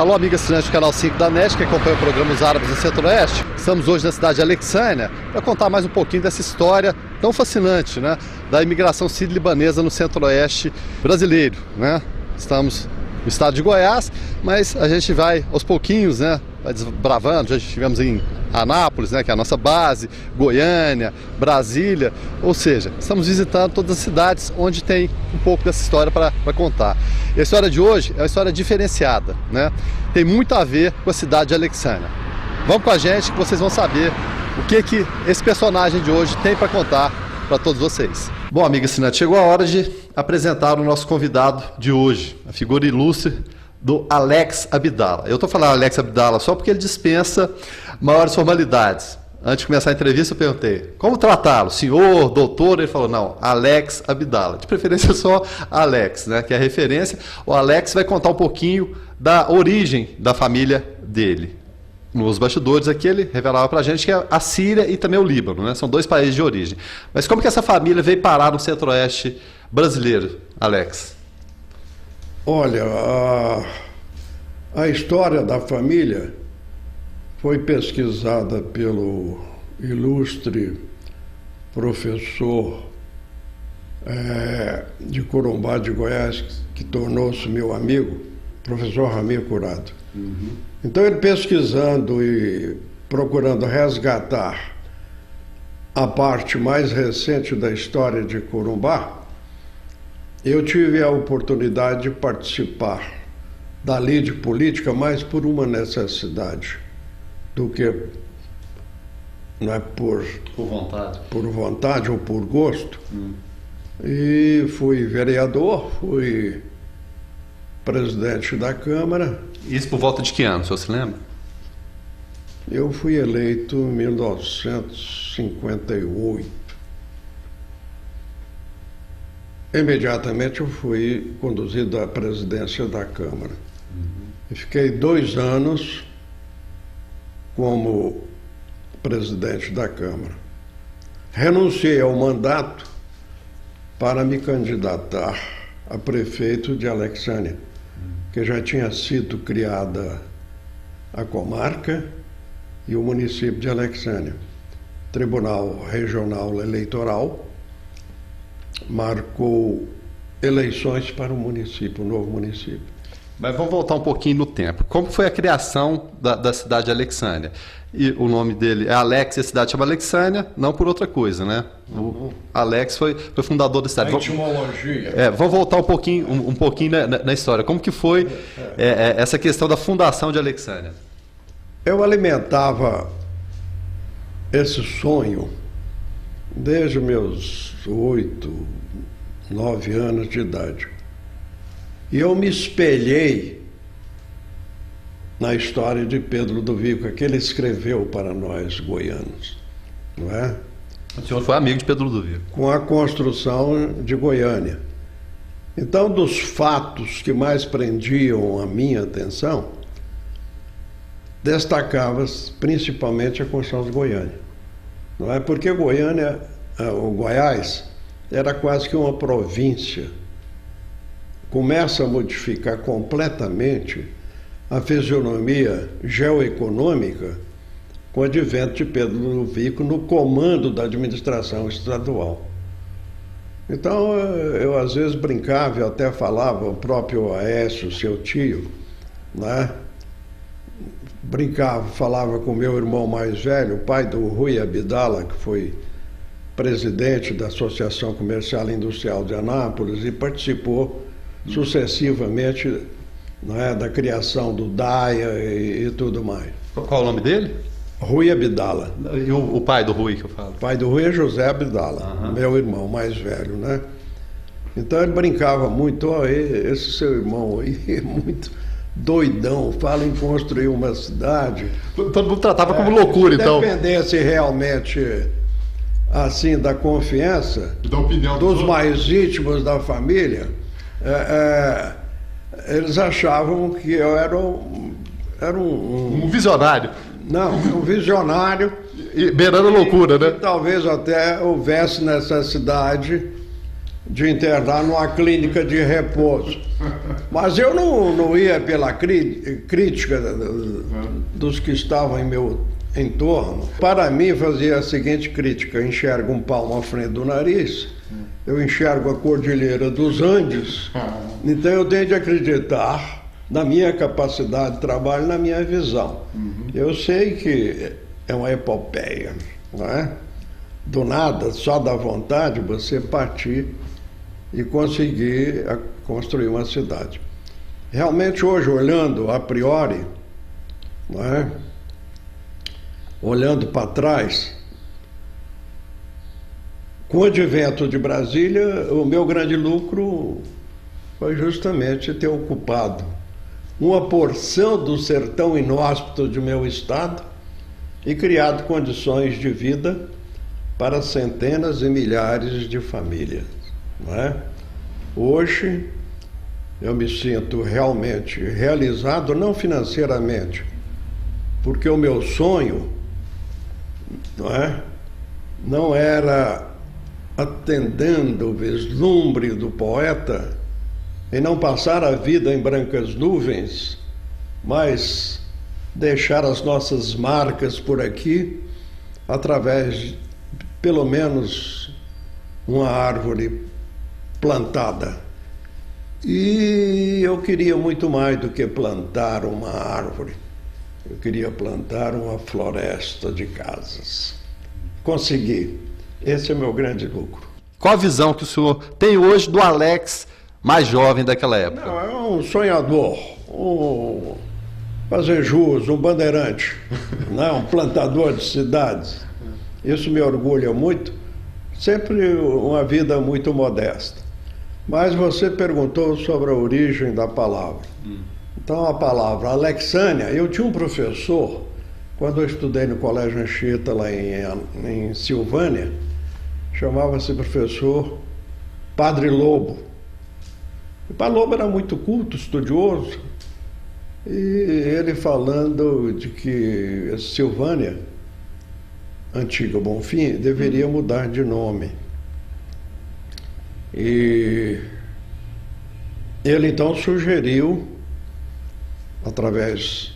Alô, amiga assinante do Canal 5 da NET, que acompanha o programa Os Árabes do Centro-Oeste. Estamos hoje na cidade de Alexânia para contar mais um pouquinho dessa história tão fascinante, né, da imigração sírio-libanesa no Centro-Oeste brasileiro, né? Estamos no estado de Goiás, mas a gente vai aos pouquinhos, né, vai desbravando. Já estivemos em Anápolis, né, que é a nossa base, Goiânia, Brasília, ou seja, estamos visitando todas as cidades onde tem um pouco dessa história para contar. E a história de hoje é uma história diferenciada, né? Tem muito a ver com a cidade de Alexânia. Vamos com a gente que vocês vão saber o que esse personagem de hoje tem para contar para todos vocês. Bom, amiga assinante, chegou a hora de apresentar o nosso convidado de hoje, a figura ilustre do Alex Abdallah. Eu estou falando Alex Abdallah só porque ele dispensa maiores formalidades. Antes de começar a entrevista eu perguntei, como tratá-lo? Senhor, doutor? Ele falou, não, Alex Abdallah. De preferência só Alex, né, que é a referência. O Alex vai contar um pouquinho da origem da família dele. Nos bastidores aqui ele revelava pra gente que é a Síria e também o Líbano, né? São dois países de origem. Mas como que essa família veio parar no Centro-Oeste brasileiro, Alex? Olha, a história da família foi pesquisada pelo ilustre professor de Corumbá de Goiás, que tornou-se meu amigo, professor Ramiro Curado. Então ele pesquisando e procurando resgatar a parte mais recente da história de Corumbá, eu tive a oportunidade de participar da lide política mais por uma necessidade do que não é por vontade ou por gosto. E fui vereador, fui presidente da Câmara. Isso por volta de que ano, o senhor se lembra? Eu fui eleito em 1958. Imediatamente eu fui conduzido à presidência da Câmara. E fiquei 2 anos como presidente da Câmara. Renunciei ao mandato para me candidatar a prefeito de Alexânia, que já tinha sido criada a comarca e o município de Alexânia. Tribunal Regional Eleitoral marcou eleições para o município, o novo município. Mas vamos voltar um pouquinho no tempo. Como foi a criação da cidade de Alexânia? E o nome dele é Alex e a cidade chama Alexânia, não por outra coisa, né? O Alex foi fundador da cidade. A etimologia. Vamos voltar um pouquinho na história. Como que foi essa questão da fundação de Alexânia? Eu alimentava esse sonho desde meus 8, 9 anos de idade. E eu me espelhei na história de Pedro Ludovico, que ele escreveu para nós goianos, não é? O senhor foi amigo de Pedro Ludovico. Com a construção de Goiânia. Então, dos fatos que mais prendiam a minha atenção, destacava-se principalmente a construção de Goiânia, não é? Porque Goiânia, o Goiás, era quase que uma província. Começa a modificar completamente a fisionomia geoeconômica com o advento de Pedro Ludovico no comando da administração estadual. Então, eu às vezes brincava, eu até falava, o próprio Aécio, seu tio, né? Brincava, falava com meu irmão mais velho, o pai do Rui Abdallah, que foi presidente da Associação Comercial e Industrial de Anápolis e participou sucessivamente, não é, da criação do DAIA e tudo mais. Qual o nome dele? Rui Abdallah. E o pai do Rui que eu falo? O pai do Rui é José Abdallah, meu irmão mais velho, né? Então ele brincava muito, esse seu irmão aí é muito doidão, fala em construir uma cidade. Todo mundo tratava como loucura, então. Se dependesse realmente, assim, da confiança da opinião dos mais íntimos da família, eles achavam que eu era um visionário. Não, um visionário. E beirando loucura, né? Talvez até houvesse necessidade de internar numa clínica de repouso. Mas eu não ia pela crítica dos que estavam em meu entorno. Para mim, fazia a seguinte crítica: eu enxergo um palmo à frente do nariz, eu enxergo a Cordilheira dos Andes, então eu tenho de acreditar na minha capacidade de trabalho, na minha visão. Eu sei que é uma epopeia, não é? Do nada, só da vontade, você partir e conseguir construir uma cidade. Realmente hoje, olhando a priori, não é? Olhando para trás, com o advento de Brasília, o meu grande lucro foi justamente ter ocupado uma porção do sertão inóspito de meu estado e criado condições de vida para centenas e milhares de famílias, não é? Hoje eu me sinto realmente realizado, não financeiramente, porque o meu sonho, não era atendendo o vislumbre do poeta e não passar a vida em brancas nuvens, mas deixar as nossas marcas por aqui através de, pelo menos, uma árvore plantada. E eu queria muito mais do que plantar uma árvore. Eu queria plantar uma floresta de casas. Consegui. Esse é o meu grande lucro. Qual a visão que o senhor tem hoje do Alex mais jovem daquela época? Não, é um sonhador, um fazer jus, um bandeirante, não, um plantador de cidades. Isso me orgulha muito. Sempre uma vida muito modesta. Mas você perguntou sobre a origem da palavra. Então a palavra Alexânia, eu tinha um professor, quando eu estudei no Colégio Anchieta, lá em Silvânia, chamava-se professor Padre Lobo. O Padre Lobo era muito culto, estudioso, e ele falando de que Silvânia, antiga Bonfim, deveria mudar de nome. E ele então sugeriu, através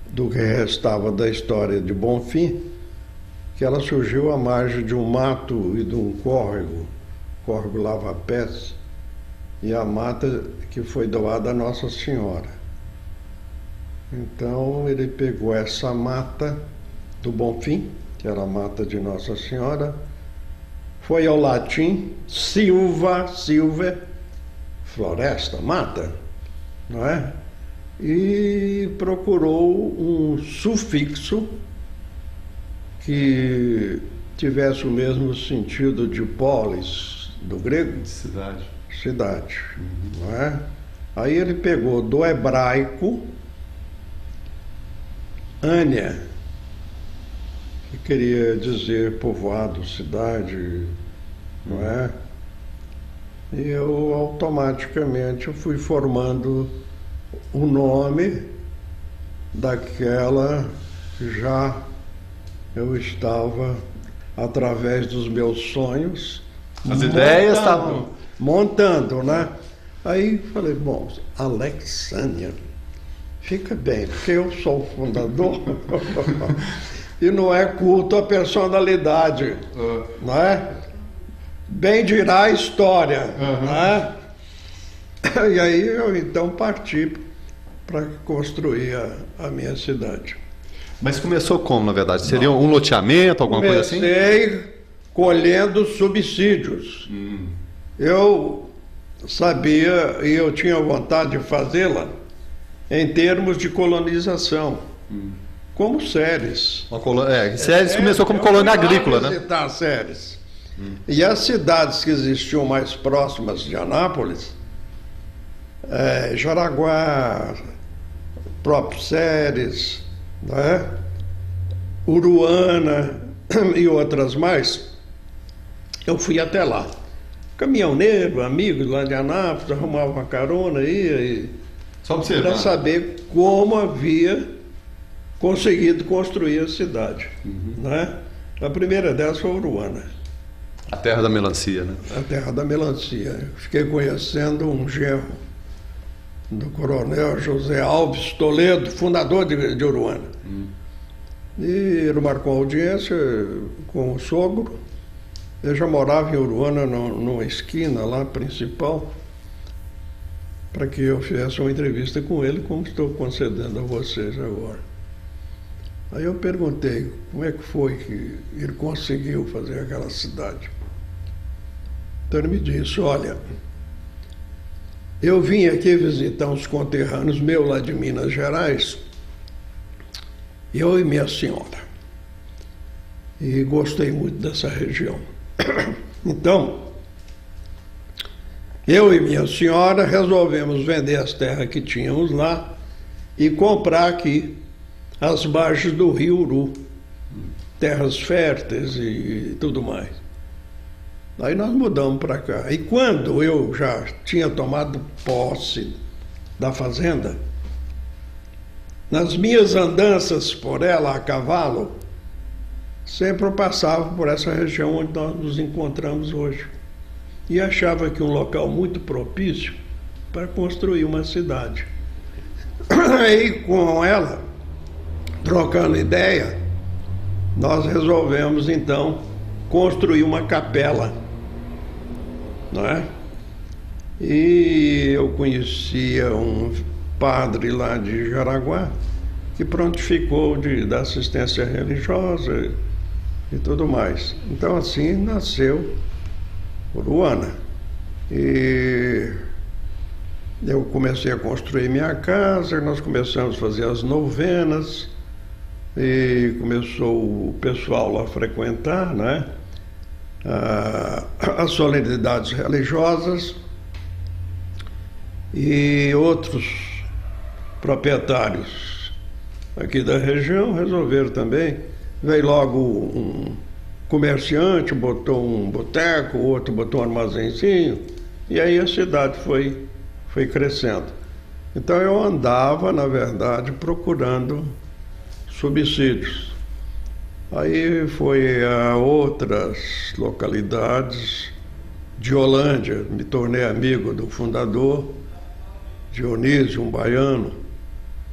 do que restava da história de Bonfim, que ela surgiu à margem de um mato e de um córrego Lava-Pés, e a mata que foi doada a Nossa Senhora. Então ele pegou essa mata do Bonfim, que era a mata de Nossa Senhora, foi ao latim silva, floresta, mata, não é? E procurou um sufixo que tivesse o mesmo sentido de polis, do grego. De cidade. Cidade, não é? Aí ele pegou do hebraico Ânia, que queria dizer povoado, cidade, não é? E eu automaticamente fui formando o nome daquela que já eu estava, através dos meus sonhos, as ideias estavam montando, né? Aí falei, bom, Alexânia, fica bem, porque eu sou o fundador e não é culto à personalidade, não é? Bem dirá a história, não é? E aí eu então parti para construir a minha cidade. Mas começou como, na verdade? Seria um loteamento, alguma coisa assim? Comecei colhendo subsídios. Eu sabia e eu tinha vontade de fazê-la em termos de colonização, como Séries. Séries começou como colônia agrícola, né? Visitar Séries. E as cidades que existiam mais próximas de Anápolis, Jaraguá, próprio Séries, né? Uruana e outras mais, eu fui até lá. Caminhoneiro, amigos lá de Anápolis, arrumava uma carona, ia para saber como havia conseguido construir a cidade. Né? A primeira delas foi Uruana. A terra da melancia, né? A terra da melancia. Fiquei conhecendo um genro do coronel José Alves Toledo, fundador de Uruana. E ele marcou audiência com o sogro. Eu já morava em Uruana, numa esquina lá principal, para que eu fizesse uma entrevista com ele, como estou concedendo a vocês agora. Aí eu perguntei como é que foi que ele conseguiu fazer aquela cidade. Então ele me disse, olha, eu vim aqui visitar uns conterrâneos meus lá de Minas Gerais, eu e minha senhora, e gostei muito dessa região. Então, eu e minha senhora resolvemos vender as terras que tínhamos lá e comprar aqui as margens do rio Uru, terras férteis e tudo mais. Aí nós mudamos para cá. E quando eu já tinha tomado posse da fazenda, nas minhas andanças por ela a cavalo, sempre eu passava por essa região onde nós nos encontramos hoje. E achava que um local muito propício para construir uma cidade. Aí com ela, trocando ideia, nós resolvemos então construir uma capela, não é? E eu conhecia um padre lá de Jaraguá que prontificou da assistência religiosa e tudo mais. Então assim nasceu Uruana. E eu comecei a construir minha casa, nós começamos a fazer as novenas, e começou o pessoal lá a frequentar, né? As solenidades religiosas, e outros proprietários aqui da região resolveram também. Veio logo um comerciante, botou um boteco, o outro botou um armazenzinho, e aí a cidade foi crescendo. Então eu andava, na verdade, procurando subsídios. Aí foi a outras localidades de Holândia, me tornei amigo do fundador, Dionísio, um baiano,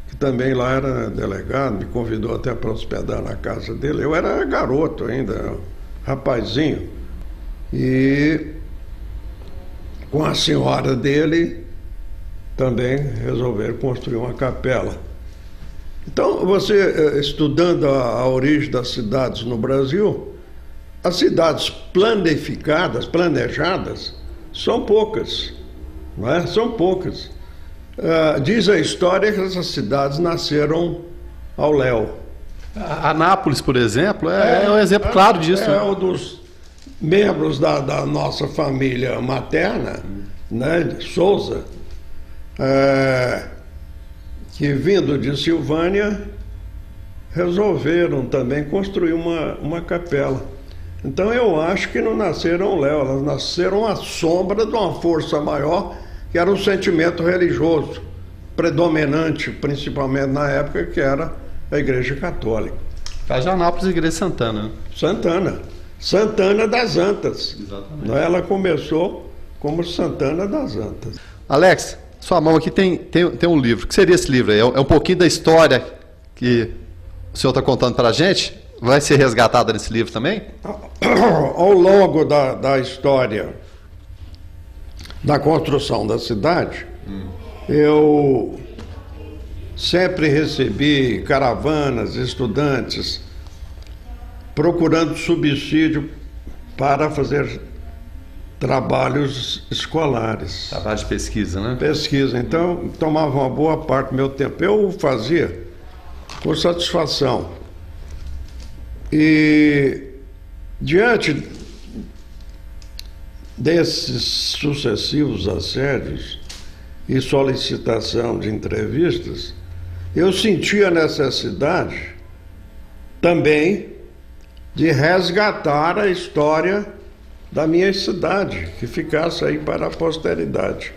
que também lá era delegado, me convidou até para hospedar na casa dele. Eu era garoto ainda, rapazinho, e com a senhora dele também resolveram construir uma capela. Então, você estudando a origem das cidades no Brasil, as cidades planificadas, planejadas, são poucas, não é? São poucas. Diz a história que essas cidades nasceram ao léu. Anápolis, por exemplo, é um exemplo claro disso. É um dos membros da nossa família materna, né, de Souza, que vindo de Silvânia, resolveram também construir uma capela. Então eu acho que não nasceram ao léu, elas nasceram à sombra de uma força maior, que era o sentimento religioso predominante, principalmente na época, que era a Igreja Católica. Caso de Anápolis, a Igreja Santana. Santana das Antas. Exatamente. Ela começou como Santana das Antas. Alex, sua mão aqui tem um livro. O que seria esse livro aí? É um pouquinho da história que o senhor está contando para a gente? Vai ser resgatada nesse livro também? Ao longo da história da construção da cidade, eu sempre recebi caravanas, estudantes, procurando subsídio para fazer trabalhos escolares. Trabalho de pesquisa, né? Pesquisa. Então, tomava uma boa parte do meu tempo. Eu fazia com satisfação. E, diante desses sucessivos assédios e solicitação de entrevistas, eu senti a necessidade também de resgatar a história da minha cidade, que ficasse aí para a posteridade,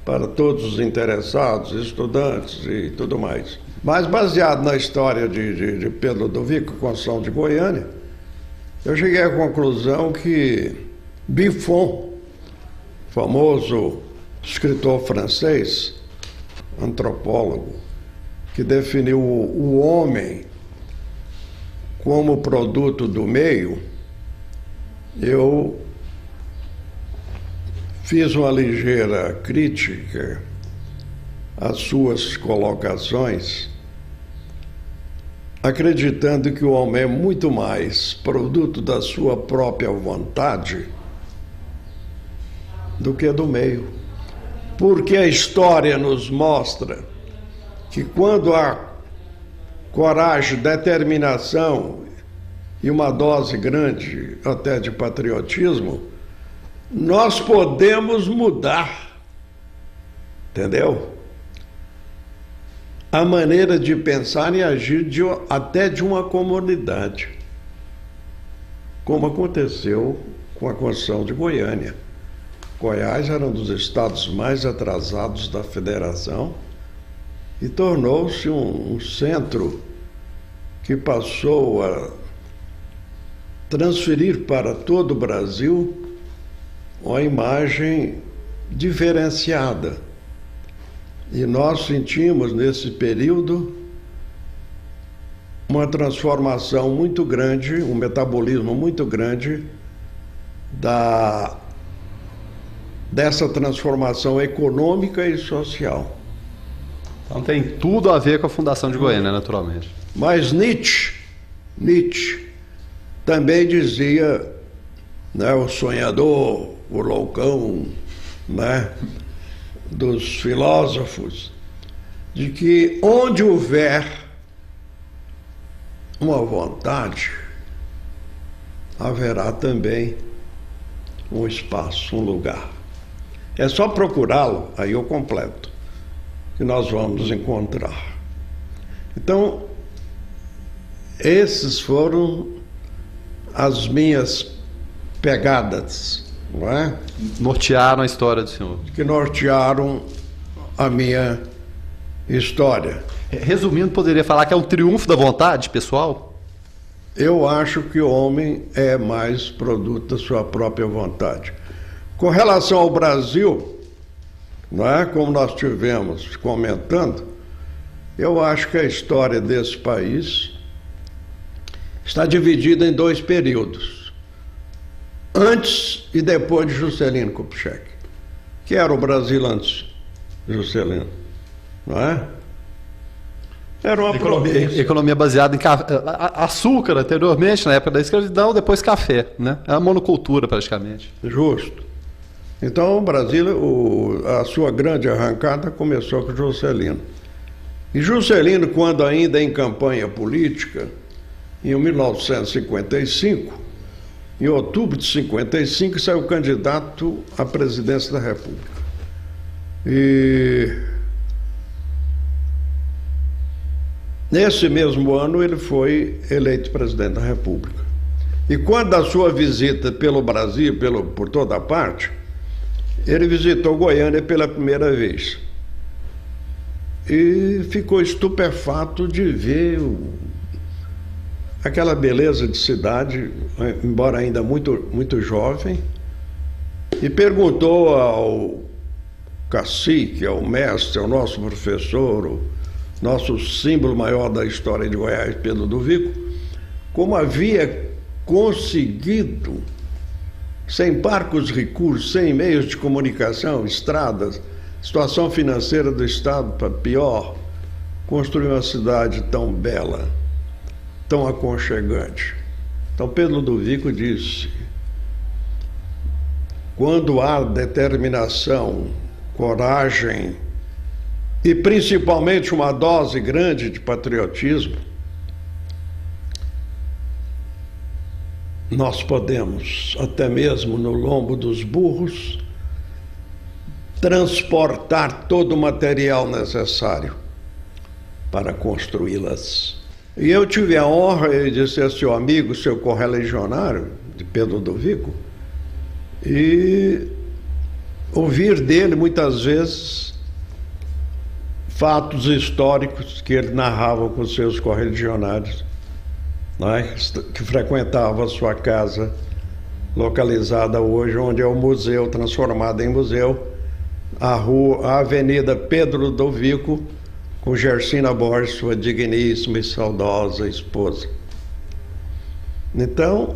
para todos os interessados, estudantes e tudo mais. Mas baseado na história de Pedro Ludovico, construção de Goiânia, eu cheguei à conclusão que Buffon, famoso escritor francês, antropólogo, que definiu o homem como produto do meio, eu fiz uma ligeira crítica às suas colocações, acreditando que o homem é muito mais produto da sua própria vontade do que do meio. Porque a história nos mostra que quando há coragem, determinação e uma dose grande até de patriotismo, nós podemos mudar, entendeu? A maneira de pensar e agir até de uma comunidade, como aconteceu com a Constituição de Goiânia. Goiás era um dos estados mais atrasados da federação e tornou-se um centro que passou a transferir para todo o Brasil uma imagem diferenciada. E nós sentimos nesse período uma transformação muito grande, um metabolismo muito grande dessa transformação econômica e social. Então tem tudo a ver com a fundação de Goiânia, naturalmente. Mas Nietzsche também dizia, né, o sonhador, o loucão, né, dos filósofos, de que onde houver uma vontade, haverá também um espaço, um lugar. É só procurá-lo, aí eu completo, que nós vamos encontrar. Então, esses foram as minhas pegadas, não é? Nortearam a história do senhor. Que nortearam a minha história. Resumindo, poderia falar que é um triunfo da vontade pessoal? Eu acho que o homem é mais produto da sua própria vontade. Com relação ao Brasil, não é? Como nós tivemos comentando, eu acho que a história desse país está dividida em dois períodos. Antes e depois de Juscelino Kubitschek, que era o Brasil antes de Juscelino, não é? Era uma economia baseada em açúcar anteriormente, na época da escravidão, depois café, né? É uma monocultura praticamente. Justo. Então o Brasil, a sua grande arrancada começou com Juscelino. E Juscelino, quando ainda em campanha política, em 1955, em outubro de 55, saiu candidato à presidência da República. E nesse mesmo ano ele foi eleito presidente da República. E quando a sua visita pelo Brasil, por toda parte, ele visitou Goiânia pela primeira vez. E ficou estupefato de ver aquela beleza de cidade, embora ainda muito jovem, e perguntou ao cacique, ao mestre, ao nosso professor, o nosso símbolo maior da história de Goiás, Pedro do Vico, como havia conseguido, sem parcos recursos, sem meios de comunicação, estradas, situação financeira do Estado para pior, construir uma cidade tão bela, tão aconchegante. Então Pedro do Vico disse: quando há determinação, coragem e principalmente uma dose grande de patriotismo, nós podemos, até mesmo no lombo dos burros, transportar todo o material necessário para construí-las. E eu tive a honra de ser seu amigo, seu correligionário, de Pedro do Vico, e ouvir dele muitas vezes fatos históricos que ele narrava com seus correligionários, né, que frequentavam a sua casa localizada hoje onde é o museu, transformado em museu, a Avenida Pedro Ludovico, com Gersina Borges, sua digníssima e saudosa esposa. Então,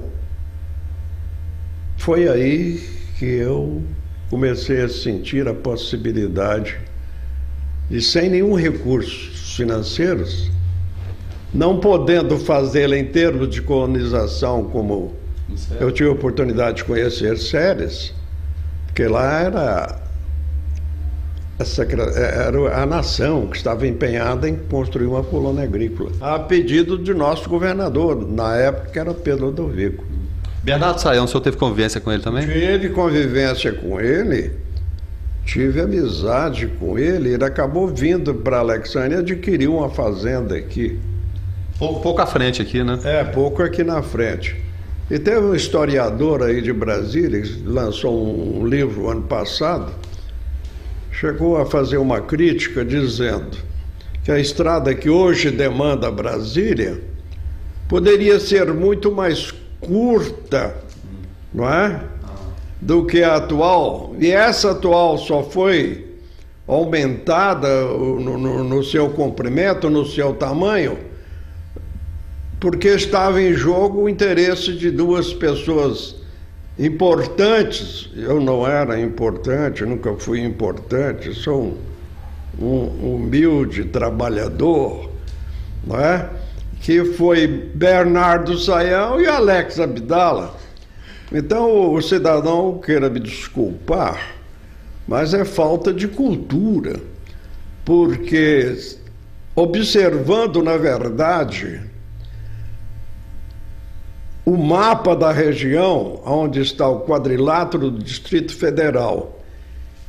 foi aí que eu comecei a sentir a possibilidade de, sem nenhum recursos financeiros, não podendo fazê-la em termos de colonização, como eu tive a oportunidade de conhecer Séries, porque lá era a nação que estava empenhada em construir uma colônia agrícola, a pedido de nosso governador, na época que era Pedro Ludovico. Bernardo Sayão, o senhor teve convivência com ele também? Tive convivência com ele, tive amizade com ele. Ele acabou vindo para Alexandria e adquiriu uma fazenda aqui. Pouco à frente aqui, né? Pouco aqui na frente. E teve um historiador aí de Brasília, que lançou um livro ano passado, chegou a fazer uma crítica dizendo que a estrada que hoje demanda Brasília poderia ser muito mais curta, não é? Do que a atual. E essa atual só foi aumentada no seu comprimento, no seu tamanho, porque estava em jogo o interesse de duas pessoas importantes. Eu não era importante, nunca fui importante, sou um humilde trabalhador, não é? Que foi Bernardo Sayão e Alex Abdala. Então o cidadão queira me desculpar, mas é falta de cultura, porque observando, na verdade, o mapa da região, onde está o quadrilátero do Distrito Federal,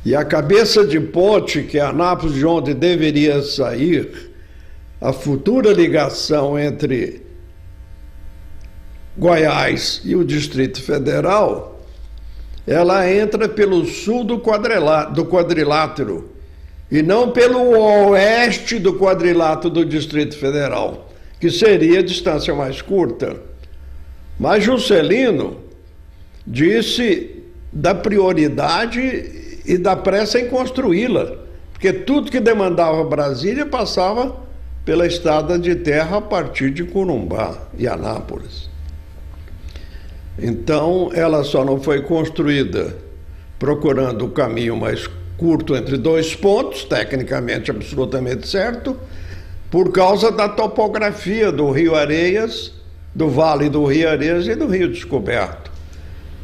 e a cabeça de ponte, que é Anápolis, de onde deveria sair a futura ligação entre Goiás e o Distrito Federal, ela entra pelo sul do quadrilátero e não pelo oeste do quadrilátero do Distrito Federal, que seria a distância mais curta. Mas Juscelino disse da prioridade e da pressa em construí-la, porque tudo que demandava Brasília passava pela estrada de terra a partir de Corumbá e Anápolis. Então, ela só não foi construída procurando o caminho mais curto entre dois pontos, tecnicamente absolutamente certo, por causa da topografia do Rio Areias, do Vale do Rio Areias e do Rio Descoberto.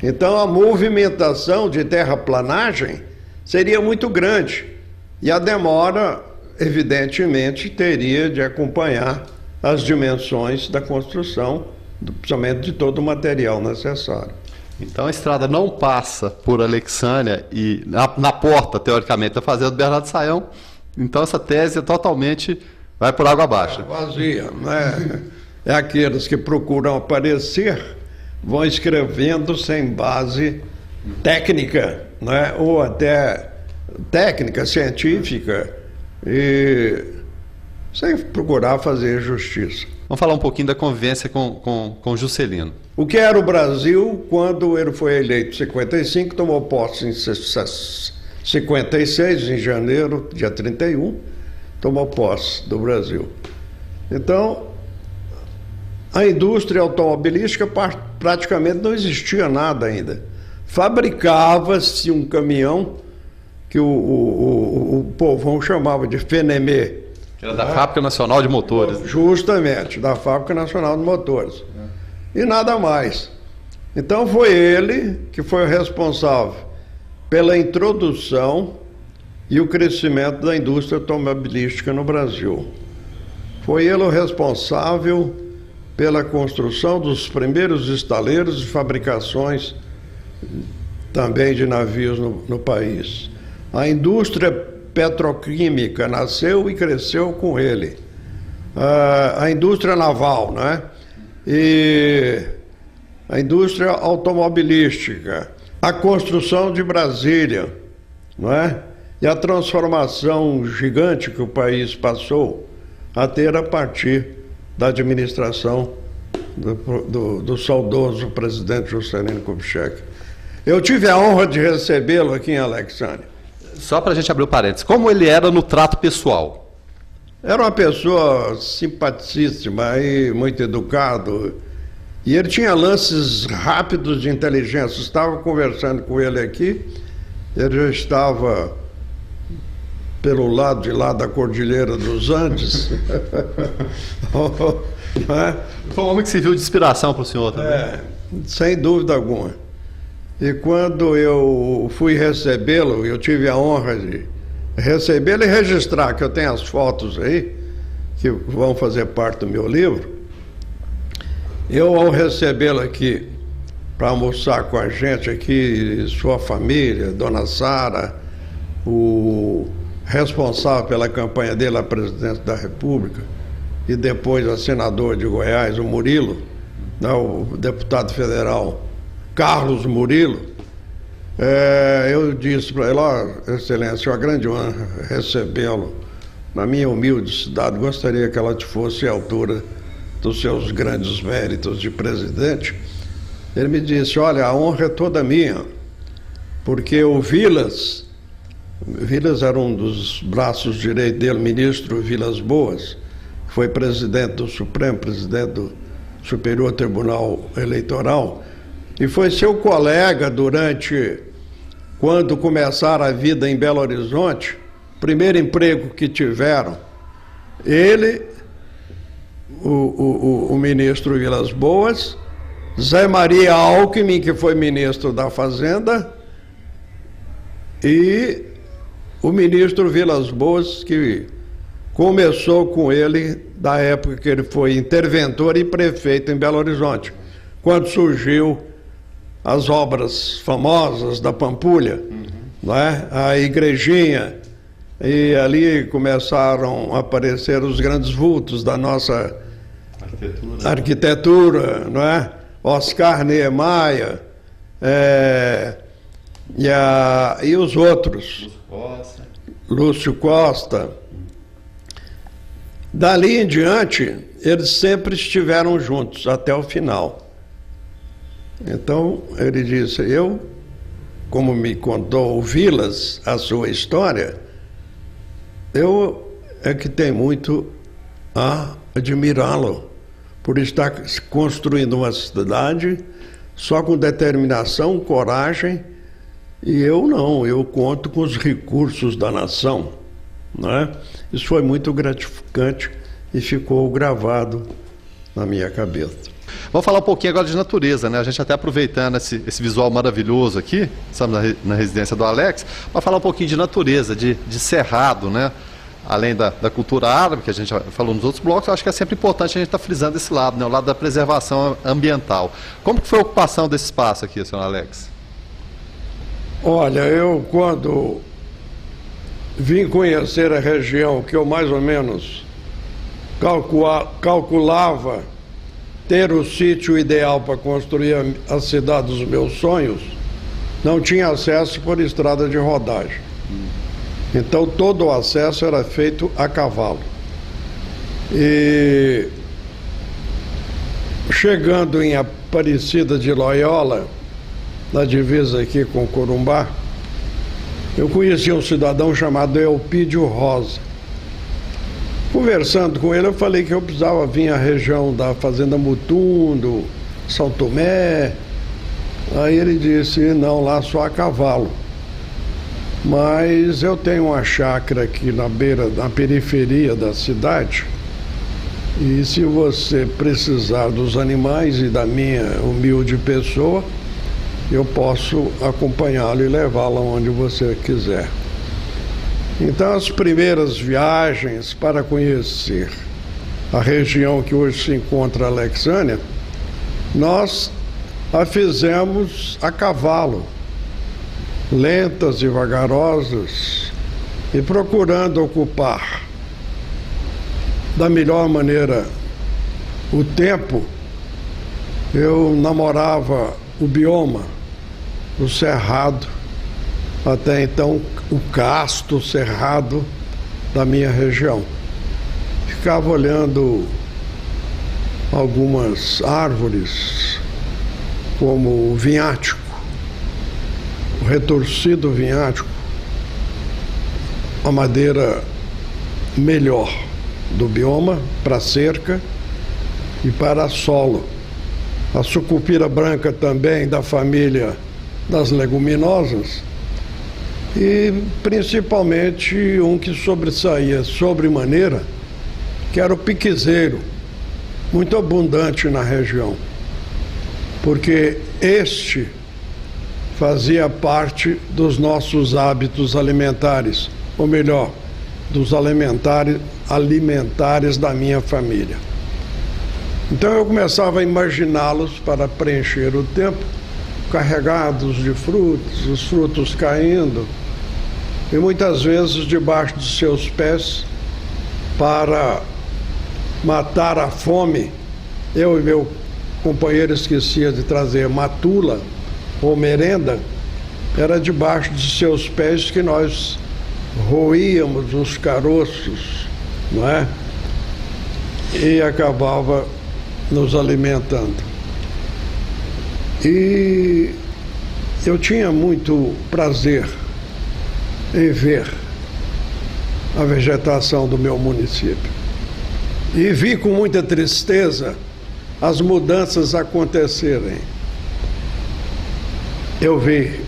Então, a movimentação de terraplanagem seria muito grande e a demora, evidentemente, teria de acompanhar as dimensões da construção, principalmente de todo o material necessário. Então a estrada não passa por Alexandria e na porta, teoricamente, da fazenda do Bernardo Sayão. Então essa tese totalmente vai por água abaixo. Vazia, né? É aqueles que procuram aparecer, vão escrevendo sem base técnica, né? Ou até técnica, científica, e sem procurar fazer justiça. Vamos falar um pouquinho da convivência com Juscelino. O que era o Brasil quando ele foi eleito em 55, tomou posse em 56, em janeiro, dia 31, tomou posse do Brasil. Então, a indústria automobilística praticamente não existia nada ainda. Fabricava-se um caminhão que o povão chamava de Fenemê. Que era da Fábrica Nacional de Motores. Justamente, da Fábrica Nacional de Motores. E nada mais. Então foi ele que foi o responsável pela introdução e o crescimento da indústria automobilística no Brasil. Foi ele o responsável pela construção dos primeiros estaleiros e fabricações também de navios no país. A indústria petroquímica nasceu e cresceu com ele. A indústria naval, né? E a indústria automobilística, a construção de Brasília, não é? E a transformação gigante que o país passou a ter a partir da administração do saudoso presidente Juscelino Kubitschek. Eu tive a honra de recebê-lo aqui em Alexandria. Só para a gente abrir o parênteses, como ele era no trato pessoal? Era uma pessoa simpaticíssima e muito educado. E ele tinha lances rápidos de inteligência. Estava conversando com ele aqui, ele já estava pelo lado de lá da Cordilheira dos Andes. Foi um homem que serviu de inspiração para o senhor também. Sem dúvida alguma. E quando eu fui recebê-lo, eu tive a honra de recebê-lo e registrar, que eu tenho as fotos aí, que vão fazer parte do meu livro. Eu, ao recebê-lo aqui, para almoçar com a gente aqui, sua família, Dona Sara, o responsável pela campanha dele à presidência da República, e depois a senador de Goiás, o Murilo, né, o deputado federal Carlos Murilo, eu disse para ele: ó, Excelência, é uma grande honra recebê-lo na minha humilde cidade, gostaria que ela te fosse à altura dos seus grandes méritos de presidente. Ele me disse: olha, a honra é toda minha, porque o Vilas era um dos braços direitos dele, ministro Vilas Boas, foi presidente do Supremo, presidente do Superior Tribunal Eleitoral, e foi seu colega quando começaram a vida em Belo Horizonte, primeiro emprego que tiveram, ele, o ministro Vilas Boas, Zé Maria Alckmin, que foi ministro da Fazenda, e o ministro Vilas Boas, que começou com ele da época que ele foi interventor e prefeito em Belo Horizonte, quando surgiu as obras famosas da Pampulha, não é? A igrejinha, e ali começaram a aparecer os grandes vultos da nossa arquitetura, não é? Oscar Niemeyer, e os outros, Lúcio Costa. Dali em diante, eles sempre estiveram juntos até o final. Então, ele disse: eu, como me contou o Vilas a sua história, eu é que tenho muito a admirá-lo por estar construindo uma cidade só com determinação, coragem, e eu não, eu conto com os recursos da nação, não é? Isso foi muito gratificante e ficou gravado na minha cabeça. Vamos falar um pouquinho agora de natureza, né? A gente até aproveitando esse visual maravilhoso aqui, estamos na residência do Alex, para falar um pouquinho de natureza, de cerrado, né? Além da cultura árabe, que a gente já falou nos outros blocos, eu acho que é sempre importante a gente estar frisando esse lado, né? O lado da preservação ambiental. Como que foi a ocupação desse espaço aqui, senhor Alex? Olha, eu quando vim conhecer a região que eu mais ou menos calculava ter o sítio ideal para construir a cidade dos meus sonhos, não tinha acesso por estrada de rodagem. Então todo o acesso era feito a cavalo. E chegando em Aparecida de Loyola, na divisa aqui com Corumbá, eu conheci um cidadão chamado Elpídio Rosa. Conversando com ele, eu falei que eu precisava vir à região da Fazenda Mutundo, São Tomé. Aí ele disse: não, lá só a cavalo. Mas eu tenho uma chácara aqui na periferia da cidade, e se você precisar dos animais e da minha humilde pessoa, eu posso acompanhá-lo e levá-lo onde você quiser. Então, as primeiras viagens para conhecer a região que hoje se encontra Alexandria, nós a fizemos a cavalo, lentas e vagarosas, e procurando ocupar da melhor maneira o tempo. Eu namorava o bioma, o cerrado, até então o casto cerrado da minha região. Ficava olhando algumas árvores, como o vinhático, o retorcido vinhático, a madeira melhor do bioma para cerca e para solo. A sucupira branca também da família das leguminosas e principalmente um que sobressaía sobremaneira, que era o piquezeiro, muito abundante na região, porque este fazia parte dos nossos hábitos alimentares, ou melhor, dos alimentares da minha família. Então eu começava a imaginá-los para preencher o tempo, carregados de frutos, os frutos caindo, e muitas vezes debaixo dos seus pés, para matar a fome. Eu e meu companheiro esquecia de trazer matula ou merenda, era debaixo de seus pés que nós roíamos os caroços, não é? E acabava nos alimentando. E eu tinha muito prazer em ver a vegetação do meu município. E vi com muita tristeza as mudanças acontecerem. Eu vi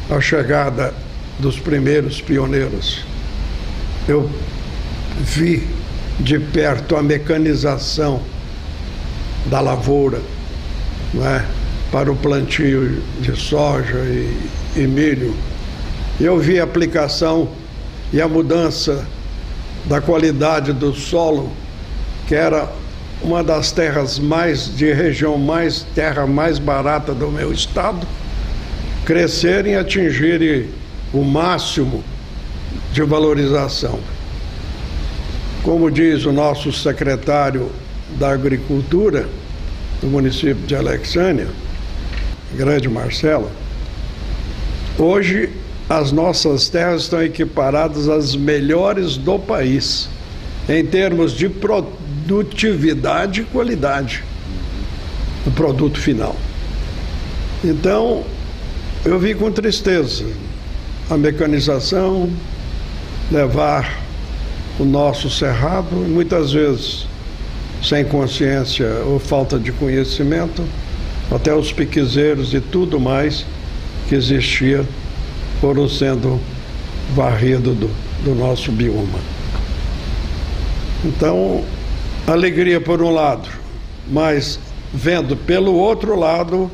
a chegada dos primeiros pioneiros. Eu vi de perto a mecanização da lavoura, não é? Para o plantio de soja e milho. Eu vi a aplicação e a mudança da qualidade do solo, que era uma das terras terra mais barata do meu estado, crescerem e atingirem o máximo de valorização. Como diz o nosso secretário da Agricultura do município de Alexânia, grande Marcelo, hoje as nossas terras estão equiparadas às melhores do país, em termos de produtividade e qualidade do produto final. Então, eu vi com tristeza a mecanização levar o nosso cerrado, muitas vezes sem consciência ou falta de conhecimento, até os piquezeiros e tudo mais que existia foram sendo varridos do nosso bioma. Então, alegria por um lado, mas vendo pelo outro lado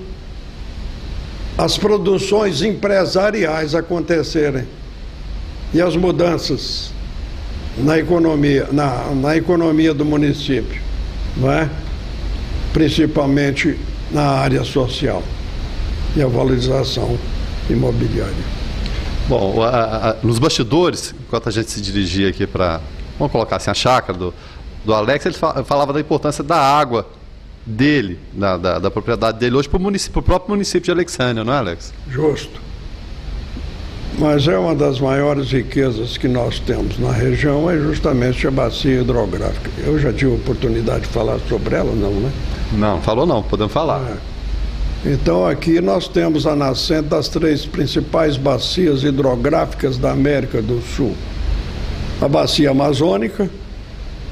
as produções empresariais acontecerem e as mudanças na economia do município, não é? Principalmente na área social e a valorização imobiliária. Bom, nos bastidores, enquanto a gente se dirigia aqui para, vamos colocar assim, a chácara do Alex, ele falava da importância da água dele, da propriedade dele hoje para o próprio município de Alexânia, não é, Alex? Justo. Mas é uma das maiores riquezas que nós temos na região, é justamente a bacia hidrográfica. Eu já tive a oportunidade de falar sobre ela, não, né? Não, falou não, podemos falar. Então aqui nós temos a nascente das 3 principais bacias hidrográficas da América do Sul. A bacia amazônica,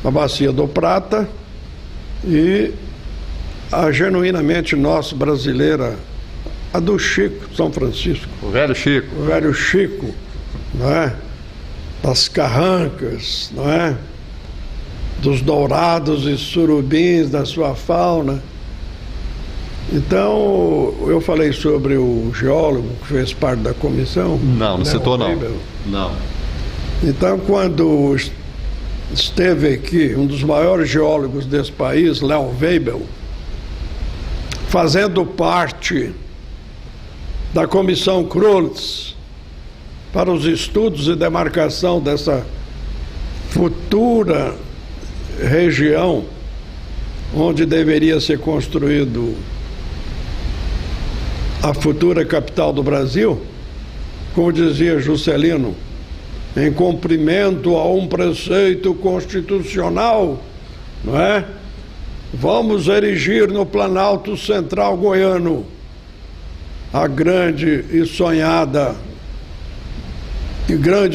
a bacia do Prata e a genuinamente nossa brasileira, a do Chico, São Francisco. O velho Chico. O velho Chico, não é? Das carrancas, não é? Dos dourados e surubins da sua fauna. Então, eu falei sobre o geólogo que fez parte da comissão. Não citou não. Não. Então, quando esteve aqui um dos maiores geólogos desse país, Léo Weibel, fazendo parte da comissão Krultz para os estudos e demarcação dessa futura região onde deveria ser construído a futura capital do Brasil, como dizia Juscelino, em cumprimento a um preceito constitucional, não é? vamos erigir no Planalto Central Goiano a grande e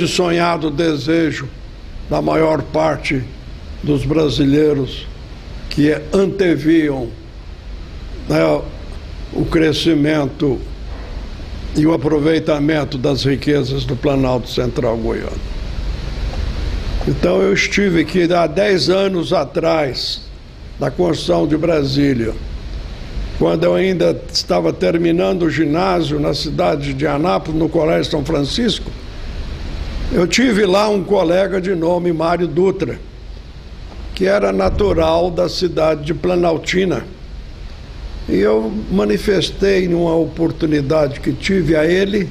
sonhado desejo da maior parte dos brasileiros que anteviam, né, o crescimento e o aproveitamento das riquezas do Planalto Central Goiano. Então eu estive aqui há 10 anos atrás, na construção de Brasília, quando eu ainda estava terminando o ginásio na cidade de Anápolis, no Colégio São Francisco. Eu tive lá um colega de nome Mário Dutra, que era natural da cidade de Planaltina. E eu manifestei numa oportunidade que tive a ele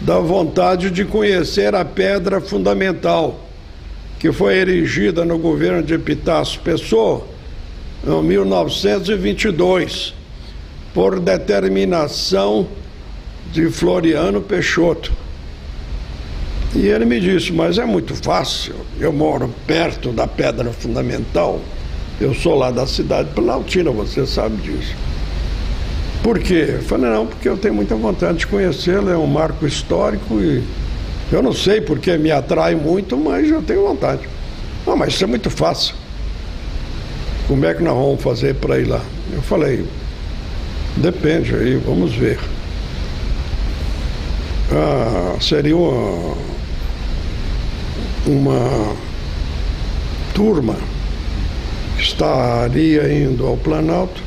da vontade de conhecer a pedra fundamental que foi erigida no governo de Epitácio Pessoa em 1922 por determinação de Floriano Peixoto. E ele me disse, mas é muito fácil, eu moro perto da pedra fundamental, eu sou lá da cidade de Planaltina, você sabe disso. Por quê? Eu falei, não, porque eu tenho muita vontade de conhecê-lo, é um marco histórico e eu não sei porque me atrai muito, mas eu tenho vontade. Não, mas isso é muito fácil. Como é que nós vamos fazer para ir lá? Eu falei, depende aí, vamos ver. Seria uma turma que estaria indo ao Planalto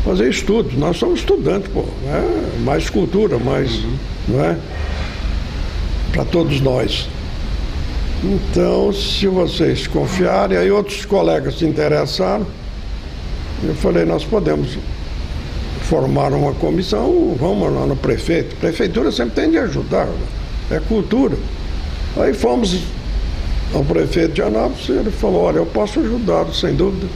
fazer estudos. Nós somos estudantes, pô, né? Mais cultura, mais, não é? Para todos nós. Então, se vocês confiarem, aí outros colegas se interessaram, eu falei, nós podemos formar uma comissão, vamos lá no prefeito. A prefeitura sempre tem de ajudar, é cultura. Aí fomos ao prefeito de Anápolis e ele falou, olha, eu posso ajudá-lo, sem dúvida,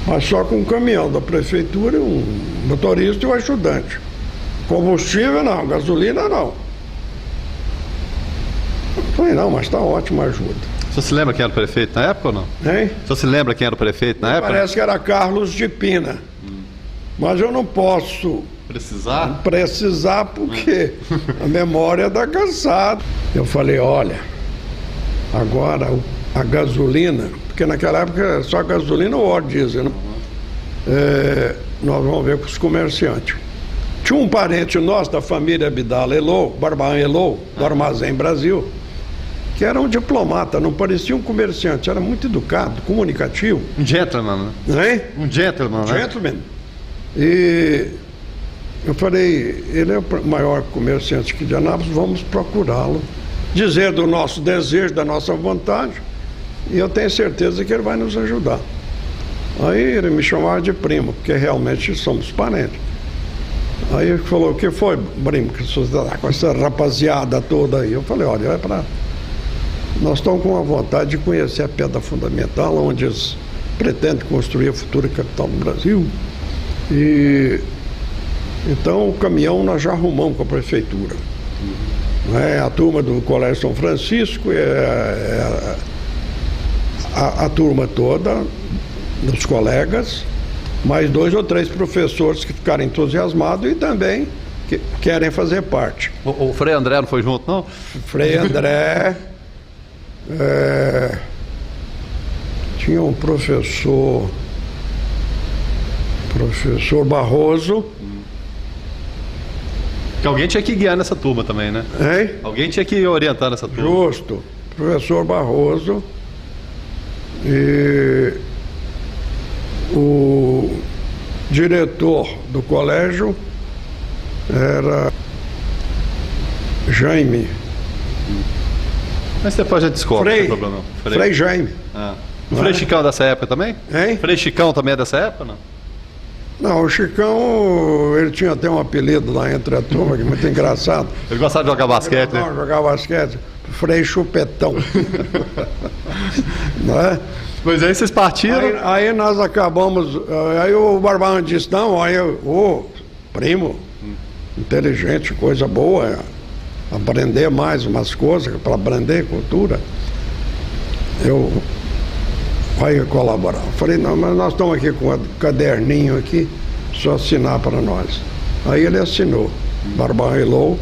mas só com um caminhão da prefeitura, um motorista e um ajudante. Combustível não, gasolina não. Eu falei, não, mas está ótima ajuda. O senhor se lembra quem era o prefeito na época ou não? Hein? O senhor se lembra quem era o prefeito na época? Parece que era Carlos de Pina. Mas eu não posso precisar porque a memória está cansada. Eu falei, olha, agora a gasolina, porque naquela época era só gasolina ou óleo diesel, né? Nós vamos ver com os comerciantes. Tinha um parente nosso da família Abdala Elou, Barbahan Elou, do Armazém Brasil, que era um diplomata, não parecia um comerciante, era muito educado, comunicativo. Um gentleman, né? Hein? Um gentleman, né? Gentleman. E eu falei, ele é o maior comerciante aqui de Anápolis, vamos procurá-lo, dizer do nosso desejo, da nossa vontade, e eu tenho certeza que ele vai nos ajudar. Aí ele me chamava de primo, porque realmente somos parentes. Aí ele falou, o que foi, primo, que você está com essa rapaziada toda aí? Eu falei, olha, é para... Nós estamos com a vontade de conhecer a pedra fundamental, onde eles pretendem construir a futura capital do Brasil. E então o caminhão nós já arrumamos com a prefeitura. A turma do Colégio São Francisco, a turma toda, dos colegas, mais 2 ou 3 professores que ficaram entusiasmados e também que querem fazer parte. O Frei André não foi junto, não? Frei André, tinha um professor Barroso. Que alguém tinha que guiar nessa turma também, né? Hein? Alguém tinha que orientar nessa turma. Justo, professor Barroso. E o diretor do colégio era Jaime. Mas depois a gente descobre, Frei, não tem problema não. Frei Jaime. O Frei Chicão é dessa época também? Hein? Frei Chicão também é dessa época, não? Não, o Chicão, ele tinha até um apelido lá entre a turma, que é muito engraçado. Ele gostava de jogar basquete, né? Não, jogar basquete. Frei Chupetão. Não é? Pois aí vocês partiram. Aí nós acabamos. Aí o Barbahan disse, não, aí primo, inteligente, coisa boa, aprender mais umas coisas, para aprender cultura. vai colaborar. Eu falei, não, mas nós estamos aqui com um caderninho aqui, só assinar para nós. Aí ele assinou, Barbarello,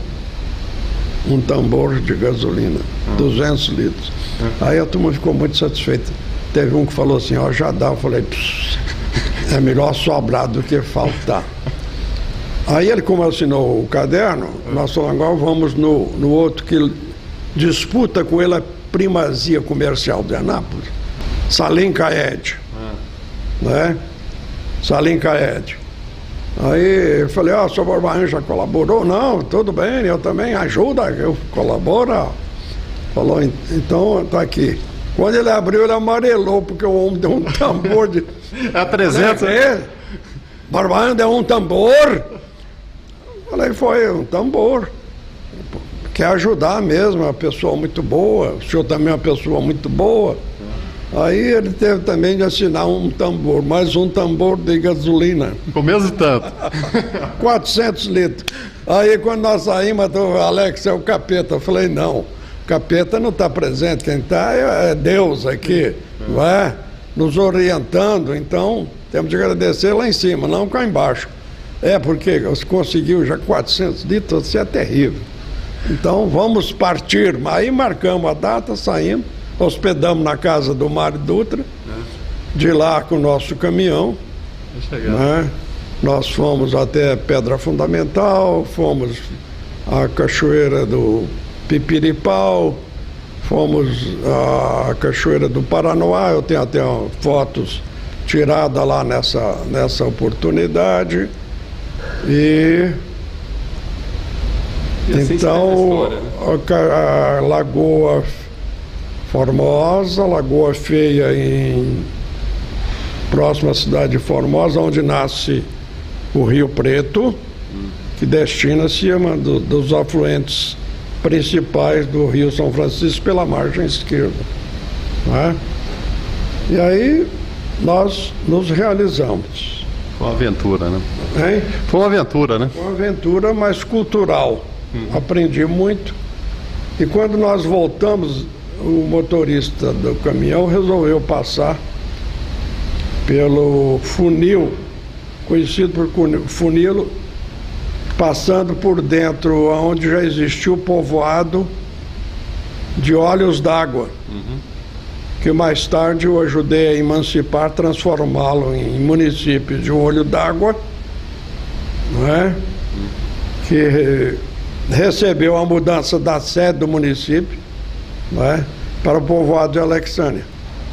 um tambor de gasolina, 200 litros. Aí a turma ficou muito satisfeita. Teve um que falou assim, ó, já dá. Eu falei, é melhor sobrar do que faltar. Aí ele, como assinou o caderno, nós falamos, agora vamos no outro que disputa com ele a primazia comercial de Anápolis, Salim Caed, né? Salim Caed. Aí eu falei, ó, o senhor Barbarã já colaborou? Não, tudo bem, eu também ajuda, eu colaboro. Falou, então tá aqui. Quando ele abriu, ele amarelou, porque o homem deu um tambor de... Apresenta. Barbarã deu um tambor. Falei, foi um tambor. Quer ajudar mesmo, é uma pessoa muito boa, o senhor também é uma pessoa muito boa. Aí ele teve também de assinar um tambor, mais um tambor de gasolina. Com o mesmo tanto. 400 litros. Aí quando nós saímos, o Alex é o capeta. Eu falei, não, o capeta não está presente, quem está é Deus aqui, não é? Nos orientando, então temos de agradecer lá em cima, não cá embaixo. É, porque você conseguiu já 400 litros, você é terrível. Então vamos partir. Aí marcamos a data, saímos, hospedamos na casa do Mário Dutra, de lá com o nosso caminhão. Né? Nós fomos até Pedra Fundamental, fomos à Cachoeira do Pipiripau, fomos à Cachoeira do Paranoá, eu tenho até fotos tiradas lá nessa oportunidade. E assim então história, né? a Lagoa Formosa, Lagoa Feia, próxima à cidade de Formosa, onde nasce o Rio Preto, que destina-se a um dos afluentes principais do Rio São Francisco pela margem esquerda. Né? E aí nós nos realizamos. Foi uma aventura, né? Hein? Foi uma aventura, né? Uma aventura mais cultural. Aprendi muito. E quando nós voltamos, o motorista do caminhão resolveu passar pelo funil, conhecido por funil, passando por dentro, onde já existiu o povoado de Olhos d'Água, que mais tarde eu ajudei a emancipar, transformá-lo em município de Olho d'Água, não é? Que recebeu a mudança da sede do município, não é? Para o povoado de Alexânia.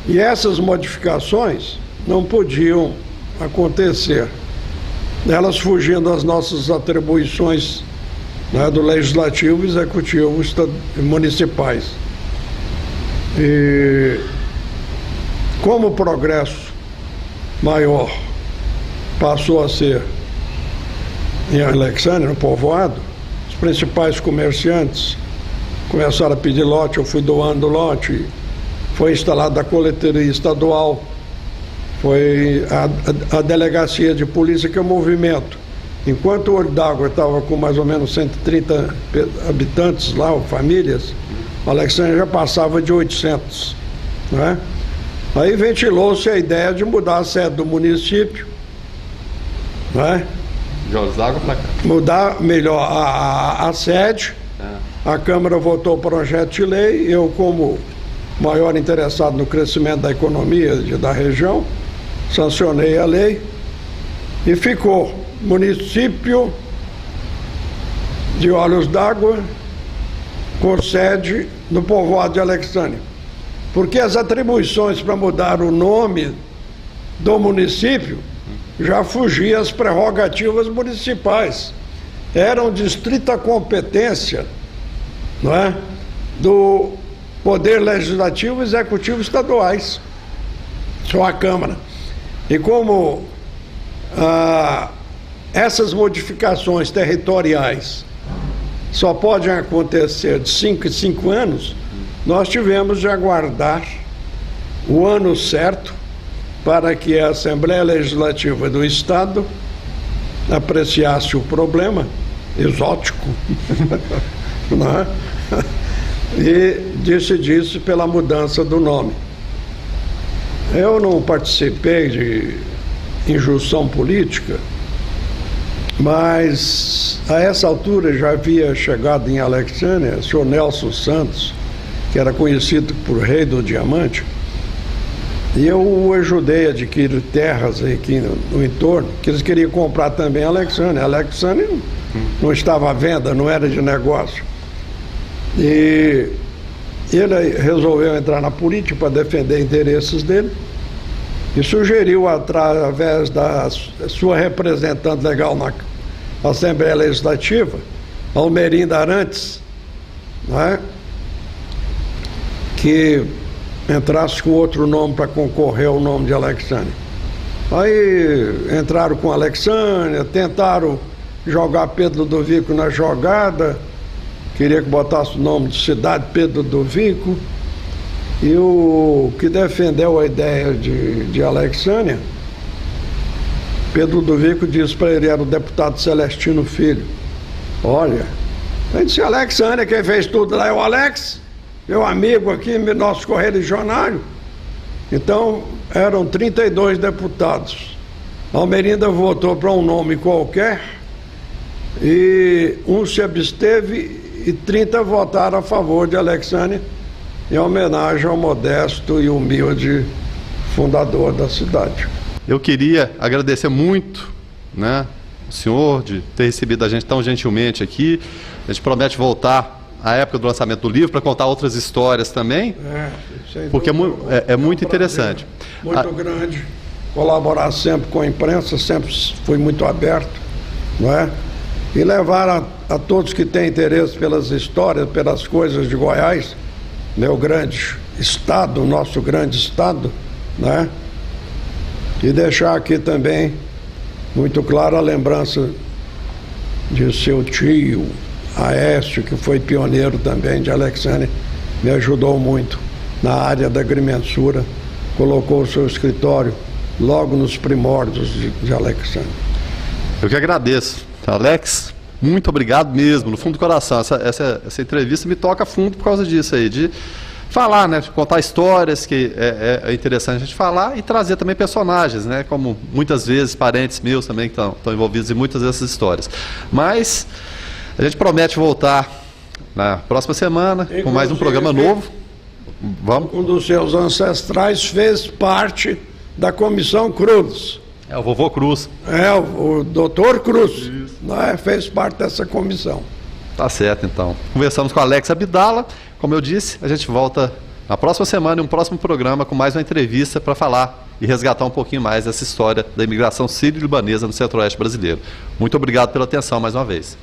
E essas modificações não podiam acontecer, elas fugindo das nossas atribuições, né, do legislativo, executivo municipais. E como o progresso maior passou a ser em Alexânia, no povoado, os principais comerciantes começaram a pedir lote, eu fui doando lote, foi instalada a coleteria estadual, foi a delegacia de polícia, que é o movimento. Enquanto o Olho d'Água estava com mais ou menos 130 habitantes lá, ou famílias, Alexânia já passava de 800, né? Aí ventilou-se a ideia de mudar a sede do município, né? De Olhos d'Água para cá. Mudar melhor a sede. A Câmara votou o projeto de lei, eu, como maior interessado no crescimento da economia da região, sancionei a lei e ficou município de Olhos d'Água com sede no povoado de Alexânia. Porque as atribuições para mudar o nome do município já fugiam às prerrogativas municipais. Eram de estrita competência, não é, do Poder Legislativo e Executivo estaduais, só a Câmara. E como essas modificações territoriais só podem acontecer de 5 em 5 anos, nós tivemos de aguardar o ano certo para que a Assembleia Legislativa do Estado apreciasse o problema exótico né? E decidisse pela mudança do nome. Eu não participei de injunção política, mas a essa altura já havia chegado em Alexânia o senhor Nelson Santos, que era conhecido por Rei do Diamante, e eu o ajudei a adquirir terras aqui no entorno, que eles queriam comprar também Alexânia. Alexânia não estava à venda, não era de negócio. E ele resolveu entrar na política para defender interesses dele e sugeriu, através da sua representante legal na Assembleia Legislativa, Almerinda Arantes, né, que entrasse com outro nome para concorrer ao nome de Alexânia. Aí entraram com Alexânia, tentaram jogar Pedro Ludovico na jogada, queria que botasse o nome de cidade Pedro Ludovico, e o que defendeu a ideia de Alexânia, Pedro Ludovico disse para ele, era o deputado Celestino Filho: olha, ele disse: Alexânia, quem fez tudo lá é o Alex, meu amigo aqui, nosso correligionário. Então eram 32 deputados. Almerinda votou para um nome qualquer e um se absteve e 30 votaram a favor de Alexânia, em homenagem ao modesto e humilde fundador da cidade. Eu queria agradecer muito, né, o senhor de ter recebido a gente tão gentilmente aqui. A gente promete voltar à época do lançamento do livro para contar outras histórias também, porque é muito interessante. Muito grande, colaborar sempre com a imprensa, sempre fui muito aberto, não é? E levar a todos que têm interesse pelas histórias, pelas coisas de Goiás, meu grande estado, nosso grande estado, né? E deixar aqui também muito clara a lembrança de seu tio, Aécio, que foi pioneiro também de Alexânia, me ajudou muito na área da agrimensura, colocou o seu escritório logo nos primórdios de Alexânia. Eu que agradeço. Alex, muito obrigado mesmo, no fundo do coração. Essa entrevista me toca fundo por causa disso aí, de falar, né, contar histórias, que é interessante a gente falar, e trazer também personagens, né, como muitas vezes parentes meus também que estão envolvidos em muitas dessas histórias. Mas a gente promete voltar na próxima semana com mais um programa novo. Vamos. Um dos seus ancestrais fez parte da Comissão Cruz. É o vovô Cruz. É, o doutor Cruz, né, fez parte dessa comissão. Tá certo, então. Conversamos com Alex Abdala. Como eu disse, a gente volta na próxima semana em um próximo programa com mais uma entrevista para falar e resgatar um pouquinho mais dessa história da imigração sírio-libanesa no Centro-Oeste brasileiro. Muito obrigado pela atenção mais uma vez.